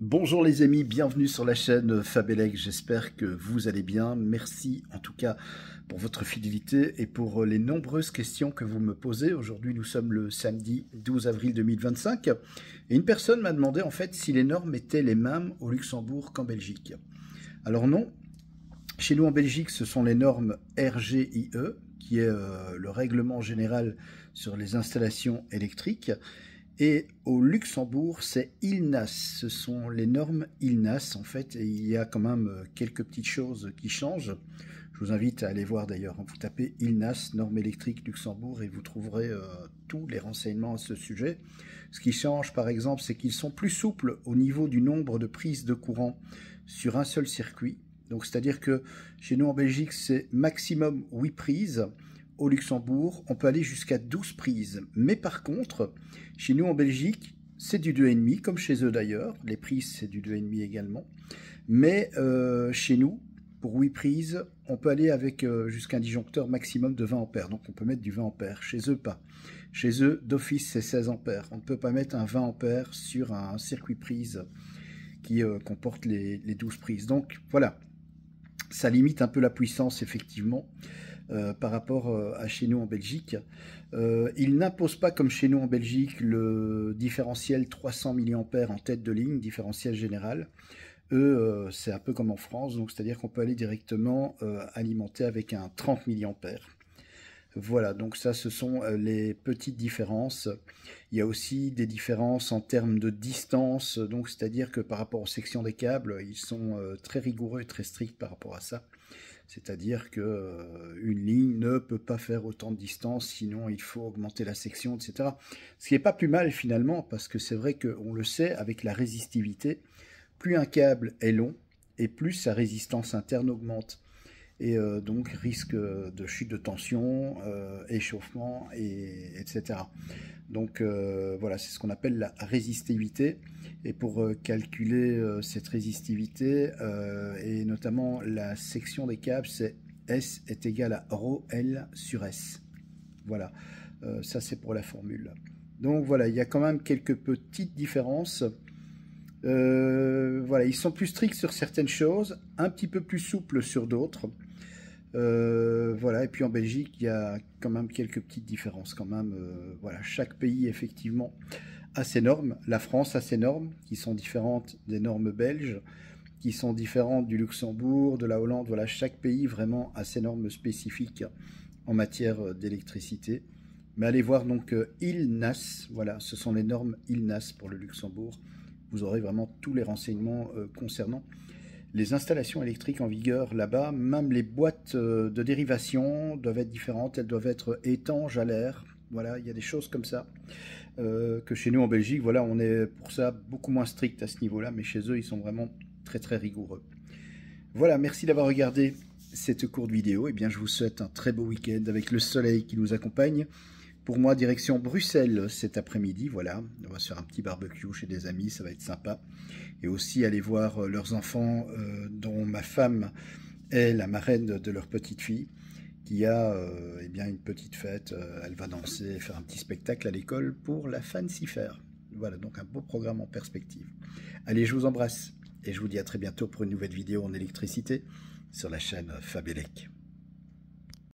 Bonjour les amis, bienvenue sur la chaîne Fabelec, j'espère que vous allez bien. Merci en tout cas pour votre fidélité et pour les nombreuses questions que vous me posez. Aujourd'hui nous sommes le samedi 12 avril 2025 et une personne m'a demandé en fait si les normes étaient les mêmes au Luxembourg qu'en Belgique. Alors non, chez nous en Belgique ce sont les normes RGIE qui est le règlement général sur les installations électriques. Et au Luxembourg, c'est ILNAS. Ce sont les normes ILNAS, en fait, et il y a quand même quelques petites choses qui changent. Je vous invite à aller voir d'ailleurs. Vous tapez ILNAS, normes électriques Luxembourg, et vous trouverez tous les renseignements à ce sujet. Ce qui change, par exemple, c'est qu'ils sont plus souples au niveau du nombre de prises de courant sur un seul circuit. Donc, c'est-à-dire que chez nous en Belgique, c'est maximum 8 prises. Au Luxembourg, on peut aller jusqu'à 12 prises. Mais par contre, chez nous en Belgique, c'est du 2,5, comme chez eux d'ailleurs. Les prises, c'est du 2,5 également. Mais chez nous, pour 8 prises, on peut aller avec jusqu'à un disjoncteur maximum de 20 ampères. Donc on peut mettre du 20 ampères. Chez eux, pas. Chez eux, d'office, c'est 16 ampères. On ne peut pas mettre un 20 ampères sur un circuit prise qui comporte les 12 prises. Donc voilà, ça limite un peu la puissance, effectivement. Par rapport à chez nous en Belgique. Ils n'imposent pas comme chez nous en Belgique le différentiel 300 mA en tête de ligne, différentiel général. Eux, c'est un peu comme en France, donc c'est-à-dire qu'on peut aller directement alimenter avec un 30 mA. Voilà, donc ça ce sont les petites différences. Il y a aussi des différences en termes de distance, donc c'est-à-dire que par rapport aux sections des câbles, ils sont très rigoureux et très stricts par rapport à ça. C'est-à-dire qu'une ligne ne peut pas faire autant de distance, sinon il faut augmenter la section, etc. Ce qui n'est pas plus mal finalement, parce que c'est vrai qu'on le sait, avec la résistivité, plus un câble est long, et plus sa résistance interne augmente. Et donc risque de chute de tension, échauffement, etc. Donc voilà, c'est ce qu'on appelle la résistivité. Et pour calculer cette résistivité, et notamment la section des câbles, c'est S est égal à ρL sur S. Voilà, ça c'est pour la formule. Donc voilà, il y a quand même quelques petites différences. Voilà, ils sont plus stricts sur certaines choses, un petit peu plus souples sur d'autres. Voilà, et puis en Belgique, il y a quand même quelques petites différences quand même. Voilà, chaque pays effectivement a ses normes. La France a ses normes qui sont différentes des normes belges, qui sont différentes du Luxembourg, de la Hollande. Voilà, chaque pays vraiment a ses normes spécifiques en matière d'électricité. Mais allez voir donc ILNAS, voilà, ce sont les normes ILNAS pour le Luxembourg. Vous aurez vraiment tous les renseignements concernant les installations électriques en vigueur là-bas. Même les boîtes de dérivation doivent être différentes, elles doivent être étanches à l'air. Voilà, il y a des choses comme ça que chez nous en Belgique. Voilà, on est pour ça beaucoup moins strict à ce niveau-là, mais chez eux, ils sont vraiment très très rigoureux. Voilà, merci d'avoir regardé cette courte vidéo. Et bien, je vous souhaite un très beau week-end avec le soleil qui nous accompagne. Pour moi, direction Bruxelles cet après-midi, voilà, on va se faire un petit barbecue chez des amis, ça va être sympa. Et aussi aller voir leurs enfants, dont ma femme est la marraine de leur petite fille, qui a eh bien une petite fête, elle va danser, faire un petit spectacle à l'école pour la Fancy Fair. Voilà, donc un beau programme en perspective. Allez, je vous embrasse et je vous dis à très bientôt pour une nouvelle vidéo en électricité sur la chaîne Fabelec.